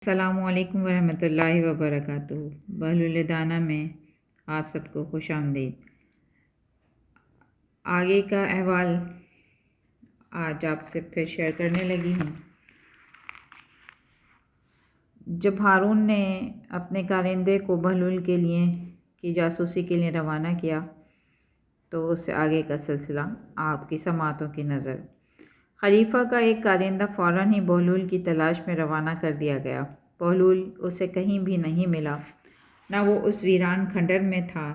السلام علیکم ورحمۃ اللہ وبرکاتہ۔ بہلول دانہ میں آپ سب کو خوش آمدید۔ آگے کا احوال آج آپ سے پھر شیئر کرنے لگی ہوں۔ جب ہارون نے اپنے کارندے کو بہلول کے لیے کی جاسوسی کے لیے روانہ کیا تو اس سے آگے کا سلسلہ آپ کی سماعتوں کی نظر۔ خلیفہ کا ایک کارندہ فوراً ہی بہلول کی تلاش میں روانہ کر دیا گیا۔ بہلول اسے کہیں بھی نہیں ملا، نہ وہ اس ویران کھنڈر میں تھا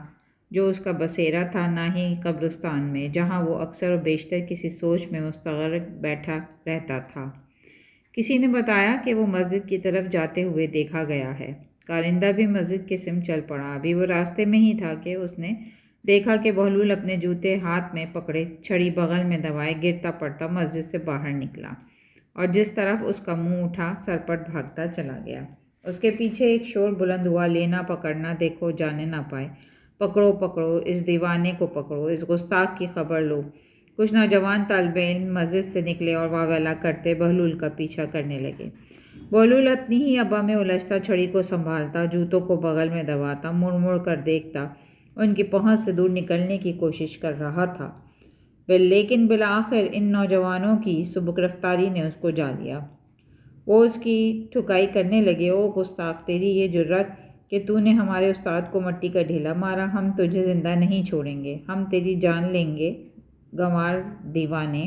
جو اس کا بسیرا تھا، نہ ہی قبرستان میں جہاں وہ اکثر و بیشتر کسی سوچ میں مستغرق بیٹھا رہتا تھا۔ کسی نے بتایا کہ وہ مسجد کی طرف جاتے ہوئے دیکھا گیا ہے۔ کارندہ بھی مسجد کی سمت چل پڑا۔ ابھی وہ راستے میں ہی تھا کہ اس نے دیکھا کہ بہلول اپنے جوتے ہاتھ میں پکڑے، چھڑی بغل میں دبائے گرتا پڑتا مسجد سے باہر نکلا اور جس طرف اس کا منہ اٹھا سرپٹ بھاگتا چلا گیا۔ اس کے پیچھے ایک شور بلند ہوا، لینا پکڑنا دیکھو جانے نہ پائے، پکڑو پکڑو اس دیوانے کو، پکڑو اس گستاخ کی خبر لو۔ کچھ نوجوان طالب علم مسجد سے نکلے اور واویلا کرتے بہلول کا پیچھا کرنے لگے۔ بہلول اپنی ہی ابا میں الجھتا، چھڑی کو سنبھالتا، جوتوں کو بغل میں دباتا، مڑ مڑ کر دیکھتا، ان کی پہنچ سے دور نکلنے کی کوشش کر رہا تھا۔ لیکن بالآخر ان نوجوانوں کی سبک رفتاری نے اس کو جا لیا۔ وہ اس کی ٹھکائی کرنے لگے، او گستاخ، تیری یہ جرأت کہ تو نے ہمارے استاد کو مٹی کا ڈھیلا مارا، ہم تجھے زندہ نہیں چھوڑیں گے، ہم تیری جان لیں گے، گنوار دیوانے۔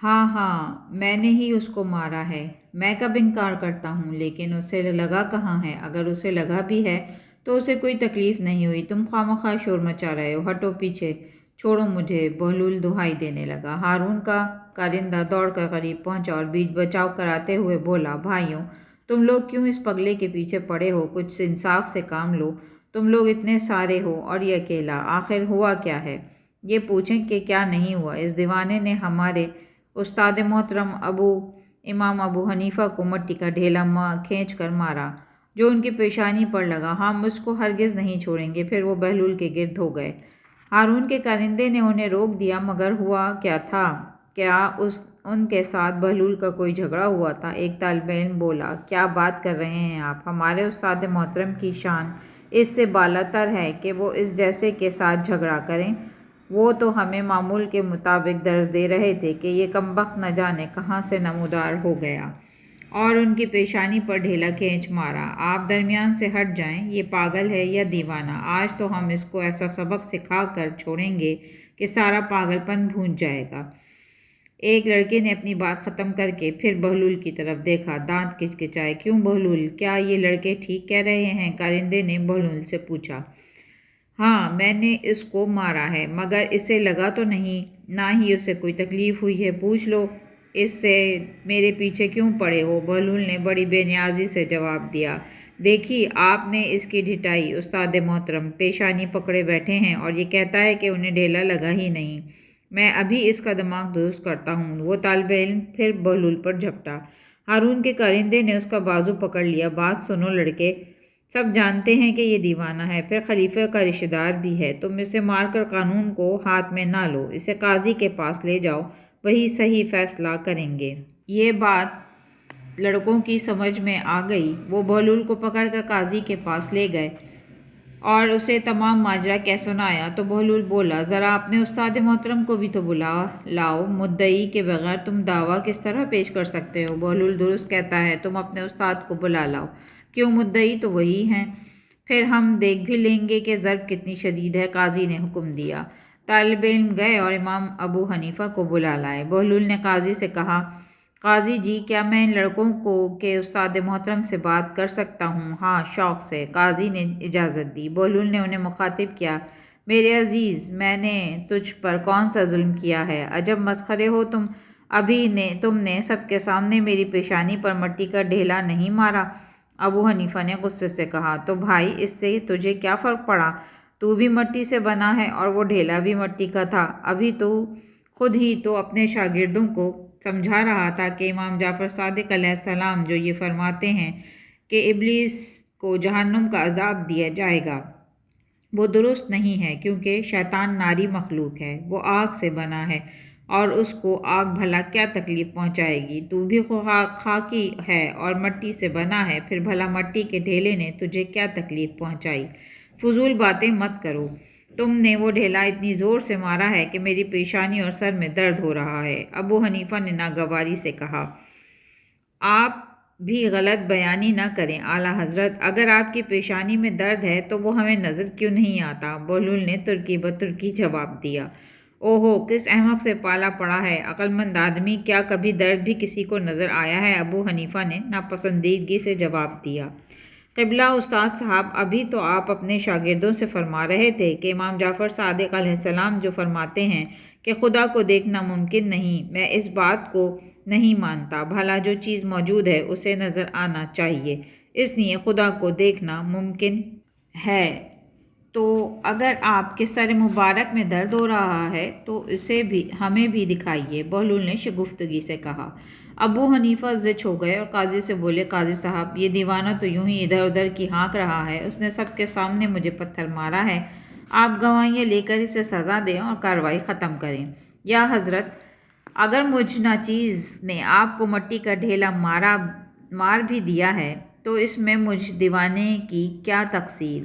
ہاں ہاں، میں نے ہی اس کو مارا ہے، میں کب انکار کرتا ہوں، لیکن اسے لگا کہاں ہے؟ اگر اسے لگا بھی ہے تو اسے کوئی تکلیف نہیں ہوئی، تم خواہ شور مچا رہے ہو، ہٹو پیچھے، چھوڑو مجھے۔ بہلول دہائی دینے لگا۔ ہارون کا کارندہ دوڑ کر قریب پہنچا اور بیچ بچاؤ کراتے ہوئے بولا، بھائیوں، تم لوگ کیوں اس پگلے کے پیچھے پڑے ہو؟ کچھ انصاف سے کام لو، تم لوگ اتنے سارے ہو اور یہ اکیلا، آخر ہوا کیا ہے؟ یہ پوچھیں کہ کیا نہیں ہوا۔ اس دیوانے نے ہمارے استاد محترم امام ابو حنیفہ کو مٹی کا ڈھیلا کھینچ کر مارا جو ان کی پیشانی پر لگا، ہم اس کو ہرگز نہیں چھوڑیں گے۔ پھر وہ بہلول کے گرد ہو گئے۔ ہارون کے کارندے نے انہیں روک دیا، مگر ہوا کیا تھا؟ کیا ان کے ساتھ بہلول کا کوئی جھگڑا ہوا تھا؟ ایک طالب علم بولا، کیا بات کر رہے ہیں آپ؟ ہمارے استاد محترم کی شان اس سے بالاتر ہے کہ وہ اس جیسے کے ساتھ جھگڑا کریں۔ وہ تو ہمیں معمول کے مطابق درس دے رہے تھے کہ یہ کمبخت نہ جانے کہاں سے نمودار ہو گیا اور ان کی پیشانی پر ڈھیلا کھینچ مارا۔ آپ درمیان سے ہٹ جائیں، یہ پاگل ہے یا دیوانہ؟ آج تو ہم اس کو ایسا سبق سکھا کر چھوڑیں گے کہ سارا پاگل پن بھول جائے گا۔ ایک لڑکے نے اپنی بات ختم کر کے پھر بہلول کی طرف دیکھا، دانت کچکچائے۔ کیوں بہلول، کیا یہ لڑکے ٹھیک کہہ رہے ہیں؟ کارندے نے بہلول سے پوچھا۔ ہاں، میں نے اس کو مارا ہے، مگر اسے لگا تو نہیں، نہ ہی اسے کوئی تکلیف ہوئی ہے۔ پوچھ لو اس سے میرے پیچھے کیوں پڑے ہو؟ بہلول نے بڑی بے نیازی سے جواب دیا، دیکھی آپ نے اس کی ڈھٹائی، استاد محترم پیشانی پکڑے بیٹھے ہیں اور یہ کہتا ہے کہ انہیں ڈھیلا لگا ہی نہیں۔ میں ابھی اس کا دماغ درست کرتا ہوں۔ وہ طالب علم پھر بہلول پر جھپٹا۔ ہارون کے کارندے نے اس کا بازو پکڑ لیا، بات سنو لڑکے، سب جانتے ہیں کہ یہ دیوانہ ہے، پھر خلیفہ کا رشتہ دار بھی ہے، تم اسے مار کر قانون کو ہاتھ میں نہ لو، اسے قاضی کے پاس لے جاؤ، وہی صحیح فیصلہ کریں گے۔ یہ بات لڑکوں کی سمجھ میں آ گئی۔ وہ بہلول کو پکڑ کر قاضی کے پاس لے گئے اور اسے تمام ماجرا کہہ سنایا تو بہلول بولا، ذرا اپنے استاد محترم کو بھی تو بلا لاؤ، مدعی کے بغیر تم دعویٰ کس طرح پیش کر سکتے ہو؟ بہلول درست کہتا ہے، تم اپنے استاد کو بلا لاؤ۔ کیوں، مدعی تو وہی ہیں، پھر ہم دیکھ بھی لیں گے کہ ضرب کتنی شدید ہے۔ قاضی نے حکم دیا۔ طالب علم گئے اور امام ابو حنیفہ کو بلا لائے۔ بہلول نے قاضی سے کہا، قاضی جی، کیا میں ان لڑکوں کو کے استاد محترم سے بات کر سکتا ہوں؟ ہاں، شوق سے۔ قاضی نے اجازت دی۔ بہلول نے انہیں مخاطب کیا، میرے عزیز، میں نے تجھ پر کون سا ظلم کیا ہے؟ عجب مسخرے ہو تم، تم نے سب کے سامنے میری پیشانی پر مٹی کا ڈھیلا نہیں مارا؟ ابو حنیفہ نے غصے سے کہا، تو بھائی اس سے تجھے کیا فرق پڑا؟ تو بھی مٹی سے بنا ہے اور وہ ڈھیلا بھی مٹی کا تھا۔ ابھی تو خود ہی تو اپنے شاگردوں کو سمجھا رہا تھا کہ امام جعفر صادق علیہ السلام جو یہ فرماتے ہیں کہ ابلیس کو جہنم کا عذاب دیا جائے گا، وہ درست نہیں ہے، کیونکہ شیطان ناری مخلوق ہے، وہ آگ سے بنا ہے اور اس کو آگ بھلا کیا تکلیف پہنچائے گی؟ تو بھی خاکی ہے اور مٹی سے بنا ہے، پھر بھلا مٹی کے ڈھیلے نے تجھے کیا تکلیف پہنچائی؟ فضول باتیں مت کرو۔ تم نے وہ ڈھیلا اتنی زور سے مارا ہے کہ میری پیشانی اور سر میں درد ہو رہا ہے۔ ابو حنیفہ نے ناگواری سے کہا۔ آپ بھی غلط بیانی نہ کریں اعلیٰ حضرت، اگر آپ کی پیشانی میں درد ہے تو وہ ہمیں نظر کیوں نہیں آتا؟ بہلول نے ترکی بترکی جواب دیا۔ اوہو، کس احمق سے پالا پڑا ہے عقل مند آدمی، کیا کبھی درد بھی کسی کو نظر آیا ہے؟ ابو حنیفہ نے ناپسندیدگی سے جواب دیا۔ قبلہ استاد صاحب، ابھی تو آپ اپنے شاگردوں سے فرما رہے تھے کہ امام جعفر صادق علیہ السلام جو فرماتے ہیں کہ خدا کو دیکھنا ممکن نہیں، میں اس بات کو نہیں مانتا۔ بھلا جو چیز موجود ہے اسے نظر آنا چاہیے، اس لیے خدا کو دیکھنا ممکن ہے۔ تو اگر آپ کے سر مبارک میں درد ہو رہا ہے تو اسے بھی ہمیں بھی دکھائیے، بہلول نے شگفتگی سے کہا۔ ابو حنیفہ زچ ہو گئے اور قاضی سے بولے، قاضی صاحب، یہ دیوانہ تو یوں ہی ادھر ادھر کی ہانک رہا ہے، اس نے سب کے سامنے مجھے پتھر مارا ہے، آپ گواہیاں لے کر اسے سزا دیں اور کارروائی ختم کریں۔ یا حضرت، اگر مجھ ناچیز نے آپ کو مٹی کا ڈھیلا مار بھی دیا ہے تو اس میں مجھ دیوانے کی کیا تقصیر؟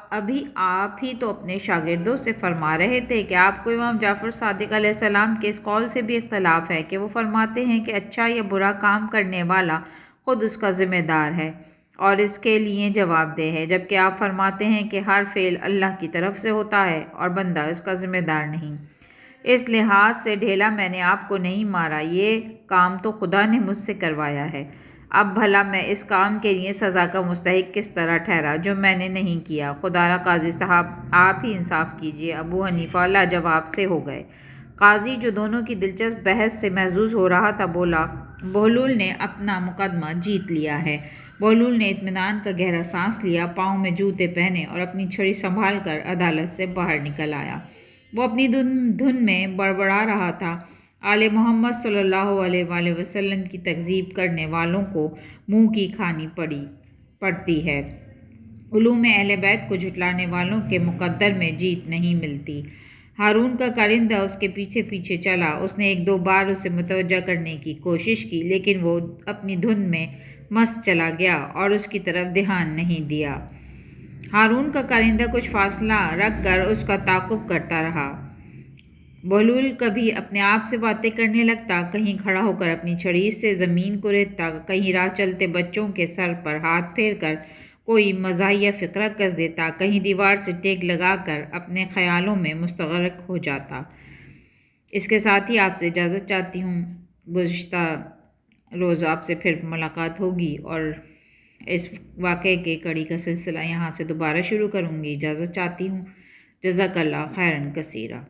ابھی آپ ہی تو اپنے شاگردوں سے فرما رہے تھے کہ آپ کو امام جعفر صادق علیہ السلام کے اس قول سے بھی اختلاف ہے کہ وہ فرماتے ہیں کہ اچھا یا برا کام کرنے والا خود اس کا ذمہ دار ہے اور اس کے لیے جواب دہ ہے، جبکہ آپ فرماتے ہیں کہ ہر فعل اللہ کی طرف سے ہوتا ہے اور بندہ اس کا ذمہ دار نہیں۔ اس لحاظ سے ڈھیلا میں نے آپ کو نہیں مارا، یہ کام تو خدا نے مجھ سے کروایا ہے۔ اب بھلا میں اس کام کے لیے سزا کا مستحق کس طرح ٹھہرا جو میں نے نہیں کیا؟ خدا را قاضی صاحب، آپ ہی انصاف کیجیے۔ ابو حنیفہ لاجواب سے ہو گئے۔ قاضی، جو دونوں کی دلچسپ بحث سے محظوظ ہو رہا تھا، بولا، بہلول نے اپنا مقدمہ جیت لیا ہے۔ بہلول نے اطمینان کا گہرا سانس لیا، پاؤں میں جوتے پہنے اور اپنی چھڑی سنبھال کر عدالت سے باہر نکل آیا۔ وہ اپنی دھن میں بڑبڑا رہا تھا، آل محمد صلی اللہ علیہ وآلہ وسلم کی تکذیب کرنے والوں کو منہ کی کھانی پڑتی ہے، علوم اہل بیت کو جھٹلانے والوں کے مقدر میں جیت نہیں ملتی۔ ہارون کا کارندہ اس کے پیچھے پیچھے چلا، اس نے ایک دو بار اسے متوجہ کرنے کی کوشش کی، لیکن وہ اپنی دھن میں مست چلا گیا اور اس کی طرف دھیان نہیں دیا۔ ہارون کا کارندہ کچھ فاصلہ رکھ کر اس کا تعاقب کرتا رہا۔ بہلول کبھی اپنے آپ سے باتیں کرنے لگتا، کہیں کھڑا ہو کر اپنی چھڑی سے زمین کو ریتتا، کہیں راہ چلتے بچوں کے سر پر ہاتھ پھیر کر کوئی مزاحیہ فقرہ کس دیتا، کہیں دیوار سے ٹیک لگا کر اپنے خیالوں میں مستغرق ہو جاتا۔ اس کے ساتھ ہی آپ سے اجازت چاہتی ہوں، گزشتہ روز آپ سے پھر ملاقات ہوگی اور اس واقعے کے کڑی کا سلسلہ یہاں سے دوبارہ شروع کروں گی۔ اجازت چاہتی ہوں، جزاک اللہ خیرن کثیرہ۔